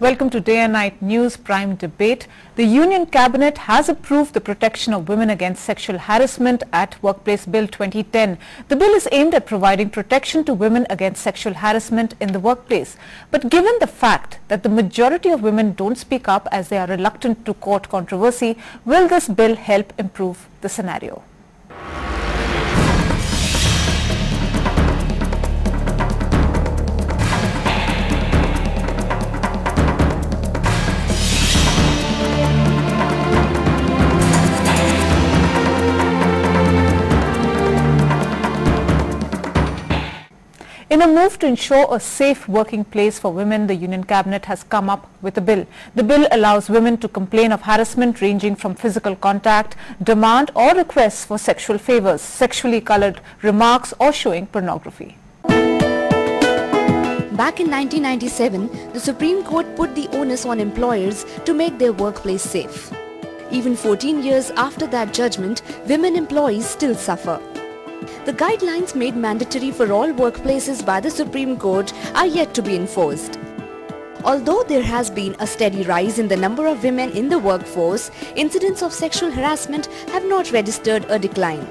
Welcome to Day and Night News Prime Debate. The Union Cabinet has approved the Protection of Women Against Sexual Harassment at Workplace Bill 2010. The bill is aimed at providing protection to women against sexual harassment in the workplace. But given the fact that the majority of women don't speak up as they are reluctant to court controversy, will this bill help improve the scenario? In a move to ensure a safe working place for women, the Union Cabinet has come up with a bill. The bill allows women to complain of harassment ranging from physical contact, demand or requests for sexual favors, sexually colored remarks or showing pornography. Back in 1997, the Supreme Court put the onus on employers to make their workplace safe. Even 14 years after that judgment, women employees still suffer. The guidelines made mandatory for all workplaces by the Supreme Court are yet to be enforced. Although there has been a steady rise in the number of women in the workforce, incidents of sexual harassment have not registered a decline.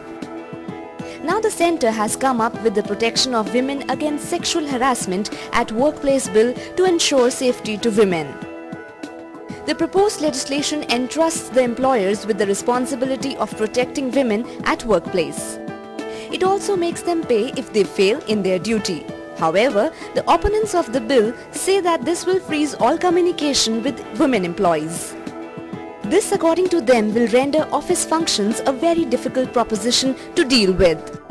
Now the centre has come up with the Protection of Women Against Sexual Harassment at Workplace Bill to ensure safety to women. The proposed legislation entrusts the employers with the responsibility of protecting women at workplace. It also makes them pay if they fail in their duty. However, the opponents of the bill say that this will freeze all communication with women employees. This, according to them, will render office functions a very difficult proposition to deal with.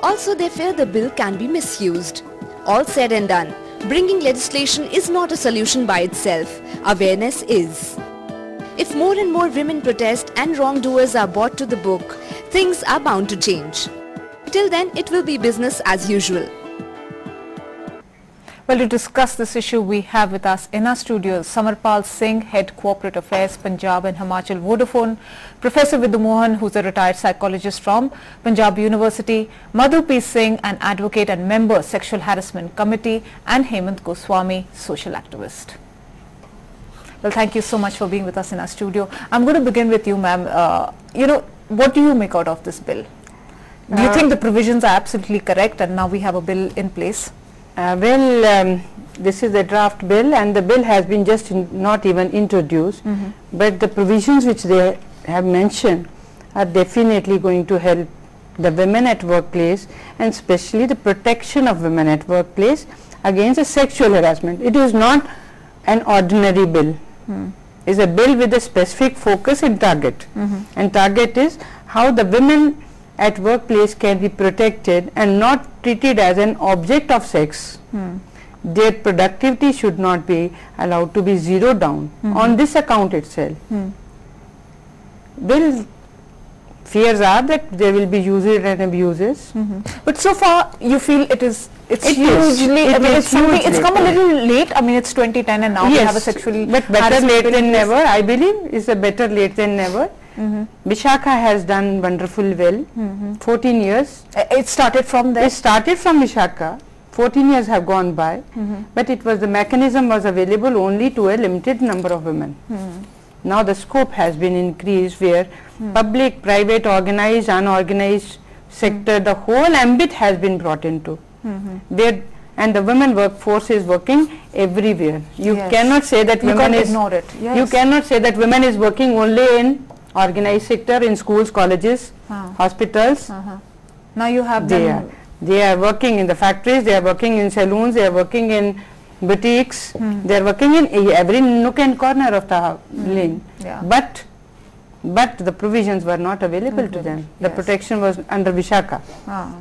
Also, they fear the bill can be misused. All said and done, bringing legislation is not a solution by itself. Awareness is. If more and more women protest and wrongdoers are brought to the book, things are bound to change. Till then, it will be business as usual. Well, to discuss this issue, we have with us in our studios Samarpal Singh, Head Corporate Affairs, Punjab and Himachal Vodafone, Professor Vidhu Mohan, who's a retired psychologist from Punjab University, Madhu P. Singh, an advocate and member, Sexual Harassment Committee, and Hemant Goswami, social activist. Well, thank you so much for being with us in our studio. I'm going to begin with you, ma'am. What do you make out of this bill? Do you think the provisions are absolutely correct and now we have a bill in place? This is a draft bill and the bill has been just not even introduced, but the provisions which they have mentioned are definitely going to help the women at workplace and especially the protection of women at workplace against the sexual harassment. It is not an ordinary bill. It's a bill with a specific focus and target. And target is how the women at workplace can be protected and not treated as an object of sex. Their productivity should not be allowed to be zeroed down on this account itself. Bill fears are that there will be uses and abuses. But so far you feel it's hugely, it's come a little late. I mean, it's 2010 and now we have a sexually but better late than never. I believe it's a better late than never. Vishakha has done wonderful well. 14 years. It started from there? It started from Vishakha. 14 years have gone by, but it was the mechanism was available only to a limited number of women. Now the scope has been increased where public, private, organized, unorganized sector, the whole ambit has been brought into. And the women workforce is working everywhere. You cannot say that women is ignore it. You cannot say that women is working only in organized sector, in schools, colleges, hospitals. Now you have them. They are working in the factories, they are working in saloons, they are working in boutiques, they are working in every nook and corner of the lane. But the provisions were not available to them. The protection was under Vishakha.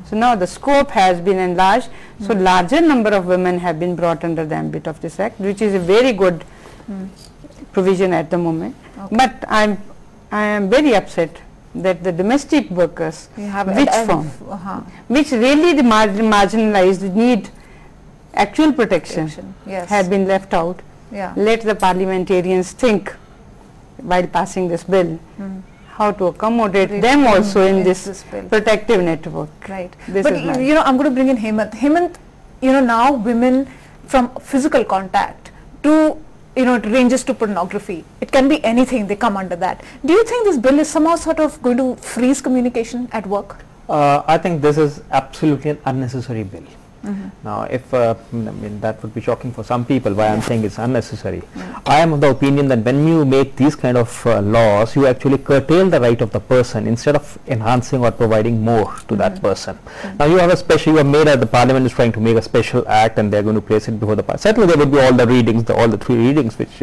So now the scope has been enlarged. So larger number of women have been brought under the ambit of this act, which is a very good provision at the moment. But I am very upset that the domestic workers, which really the marginalized need actual protection have been left out. Let the parliamentarians think while passing this bill how to accommodate them also in this protective network. Right. But I'm going to bring in Hemant. Hemant, now women from physical contact to it ranges to pornography. It can be anything, they come under that. Do you think this bill is somehow sort of going to freeze communication at work? I think this is absolutely an unnecessary bill. Now, if I mean, that would be shocking for some people, why I'm saying it's unnecessary. I am of the opinion that when you make these kind of laws, you actually curtail the right of the person instead of enhancing or providing more to that person. Now, you have the parliament is trying to make a special act, and they're going to place it before the parliament. Certainly, there will be all the readings, all the 3 readings, which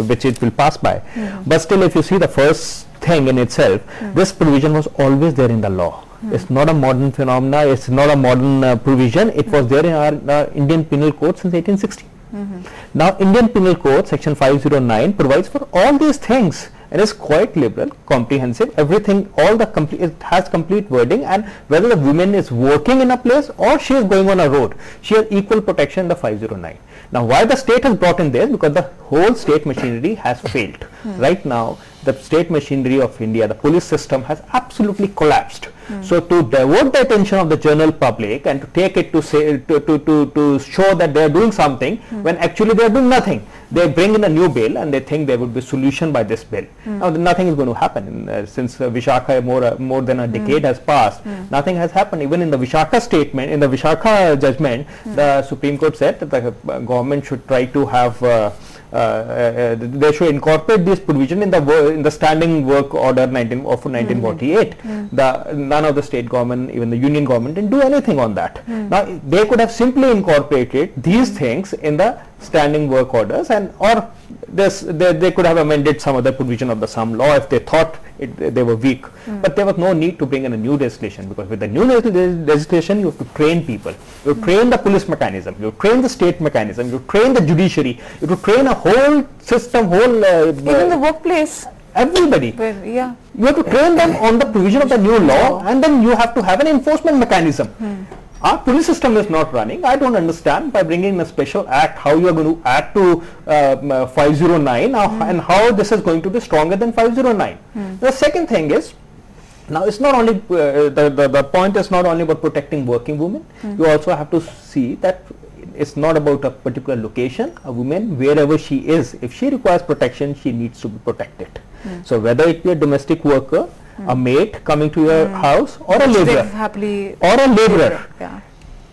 which it will pass by. But still, if you see the first thing in itself, this provision was always there in the law. It's not a modern phenomena, it's not a modern provision, it was there in our Indian Penal Code since 1860. Now, Indian Penal Code section 509 provides for all these things, and is quite liberal, comprehensive, everything, it has complete wording, and whether the woman is working in a place or she is going on a road, she has equal protection in the 509. Now, why the state has brought in this? Because the whole state machinery has failed. Right now, the state machinery of India, the police system has absolutely collapsed. So, to divert the attention of the general public and to take it to say to show that they are doing something when actually they are doing nothing, they bring in a new bill and they think there would be solution by this bill. Now, nothing is going to happen since Vishakha more than a decade has passed. Nothing has happened. Even in the Vishakha statement, in the Vishakha judgment, the Supreme Court said that the government should try to have they should incorporate this provision in the standing work order of 1948. None of the state government, even the union government, didn't do anything on that. Now, they could have simply incorporated these things in the standing work orders, and or they could have amended some other provision of the some law if they thought they were weak. But there was no need to bring in a new legislation, because with the new legislation you have to train people, you train the police mechanism, you train the state mechanism, you train the judiciary, you have to train a whole system, even the workplace. Everybody. Yeah. You have to train them on the provision of the new law, and then you have to have an enforcement mechanism. Our police system is not running. I don't understand, by bringing in a special act, how you are going to add to 509 and how this is going to be stronger than 509. The second thing is, now it's not only the point is not only about protecting working women. You also have to see that it's not about a particular location. A woman, wherever she is, if she requires protection, she needs to be protected. So whether it be a domestic worker, a maid coming to your house, or a laborer,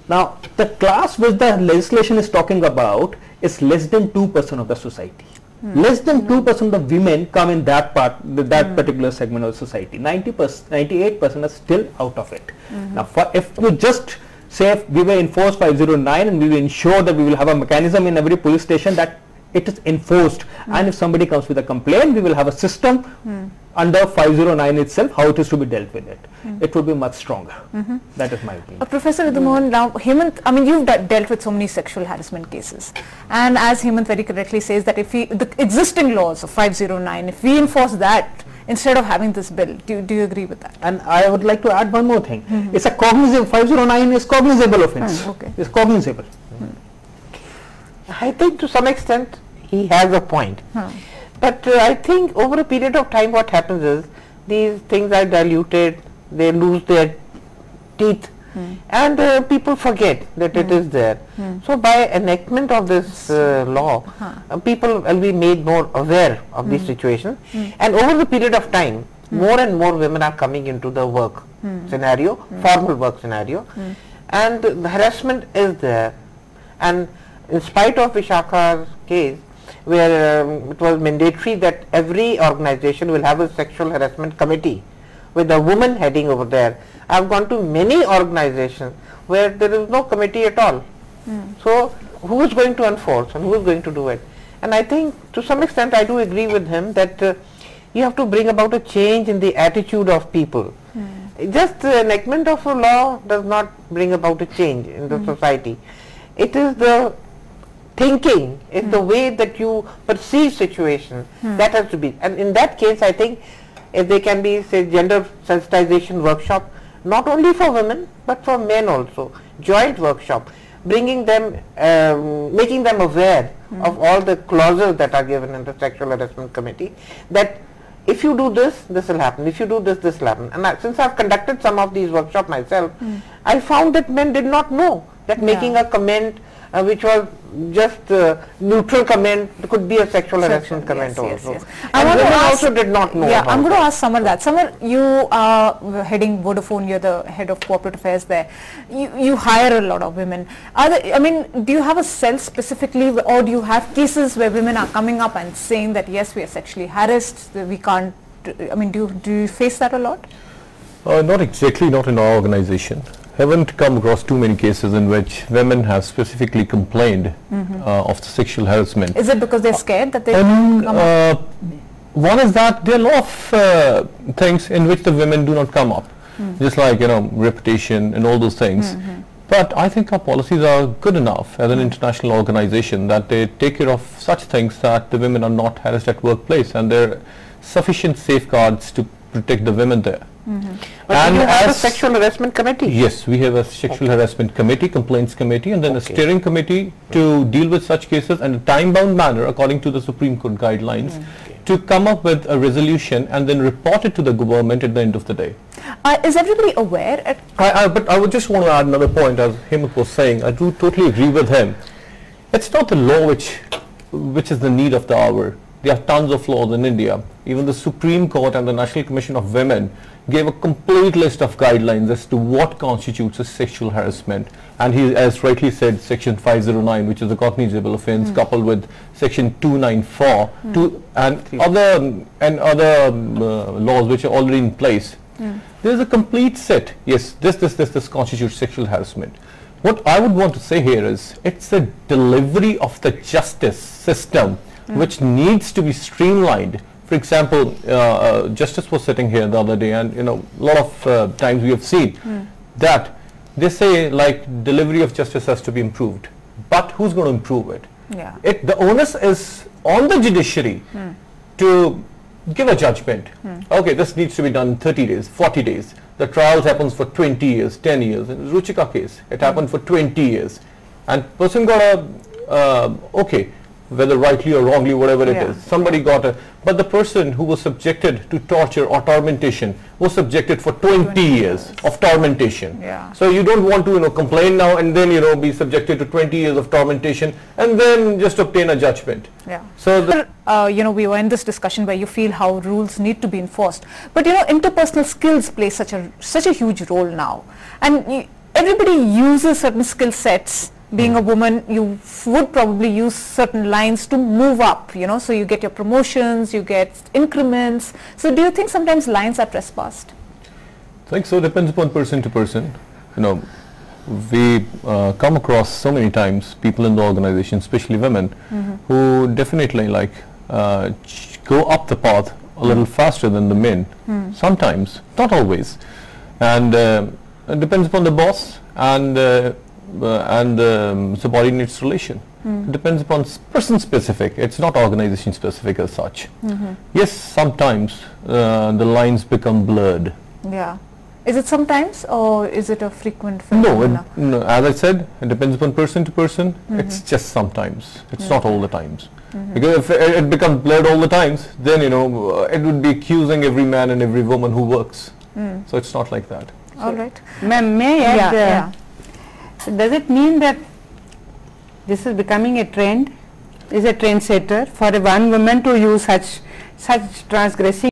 Now, the class which the legislation is talking about is less than 2% of the society. Less than 2% of women come in that particular segment of society. 98% are still out of it. Now, if you just say we will enforce 509 and we will ensure that we will have a mechanism in every police station that it is enforced, and if somebody comes with a complaint, we will have a system under 509 itself, how it is to be dealt with it. It would be much stronger. That is my opinion. Professor Vidhu Mohan, now Hemant, I mean, you've dealt with so many sexual harassment cases, and as Hemant very correctly says, that if the existing laws of 509, if we enforce that instead of having this bill, do you agree with that? And I would like to add one more thing. It's a cognizable, 509 is cognizable offense. It's cognizable. I think to some extent he has a point. But I think over a period of time what happens is these things are diluted, they lose their teeth, and people forget that it is there. So by enactment of this law, people will be made more aware of this situation, and over the period of time more and more women are coming into the work scenario, formal work scenario, and the harassment is there. And in spite of Vishakha's case, where it was mandatory that every organization will have a sexual harassment committee with a woman heading over there, I have gone to many organizations where there is no committee at all. So who is going to enforce and who is going to do it? And I think to some extent I do agree with him that you have to bring about a change in the attitude of people. Just the enactment of a law does not bring about a change in the society. It is the thinking, it's the way that you perceive situation that has to be. And in that case, I think if there can be, say, gender sensitization workshop, not only for women but for men also, joint workshop, bringing them, making them aware of all the clauses that are given in the sexual harassment committee, that if you do this, this will happen, if you do this, this will happen. And since I have conducted some of these workshops myself, I found that men did not know that making a comment which was just neutral comment, could be a sexual harassment comment also. Yes. And women also did not know. Yeah, I'm going to ask Samar that. Samar, you are heading Vodafone, you're the head of corporate affairs there. You hire a lot of women. I mean, do you have a cell specifically, or do you have cases where women are coming up and saying that yes, we are sexually harassed, we can't, I mean, do you face that a lot? Not exactly, not in our organization. Haven't come across too many cases in which women have specifically complained of the sexual harassment. Is it because they're scared that they come up? One is that there are a lot of things in which the women do not come up, just like, you know, reputation and all those things. But I think our policies are good enough as an international organization that they take care of such things that the women are not harassed at workplace, and there are sufficient safeguards to protect the women there. And you have a sexual harassment committee? Yes, we have a sexual harassment committee, complaints committee, and then a steering committee to deal with such cases in a time-bound manner according to the Supreme Court guidelines to come up with a resolution and then report it to the government at the end of the day. Is everybody aware? But I would just want to add another point, as Hemant was saying. I do totally agree with him. It's not the law which is the need of the hour. There are tons of laws in India. Even the Supreme Court and the National Commission of Women gave a complete list of guidelines as to what constitutes a sexual harassment. And he, as rightly said, Section 509, which is a cognizable offence, coupled with Section 294 and other laws which are already in place. There is a complete set. Yes, this constitutes sexual harassment. What I would want to say here is, it's a delivery of the justice system which needs to be streamlined. For example, Justice was sitting here the other day, and you know, a lot of times we have seen that they say like delivery of justice has to be improved, but who's going to improve it? The onus is on the judiciary to give a judgment. Okay, this needs to be done in 30 days, 40 days. The trials happens for 20 years, 10 years. In the Ruchika case, it happened for 20 years. And person got a, okay, whether rightly or wrongly, whatever it is, somebody got a, but the person who was subjected to torture or tormentation was subjected for 20 years of tormentation. So you don't want to, you know, complain now and then, you know, be subjected to 20 years of tormentation and then just obtain a judgment. So you know, we were in this discussion where you feel how rules need to be enforced, but you know, interpersonal skills play such a huge role now, and everybody uses certain skill sets. Being a woman, you would probably use certain lines to move up, you know, so you get your promotions, you get increments. So do you think sometimes lines are trespassed? I think so. Depends upon person to person. You know, we come across so many times people in the organization, especially women, who definitely like go up the path a little faster than the men. Sometimes, not always. And it depends upon the boss and subordinates relation. It depends upon person specific. It's not organization specific as such. Yes, sometimes the lines become blurred. Is it sometimes, or is it a frequent phenomenon? No, as I said, it depends upon person to person. It's just sometimes. It's not all the times. Because if it becomes blurred all the times, then, you know, it would be accusing every man and every woman who works. So it's not like that. All right. Ma'am, may I add, does it mean that this is becoming a trend, is a trend setter for one woman to use such transgressing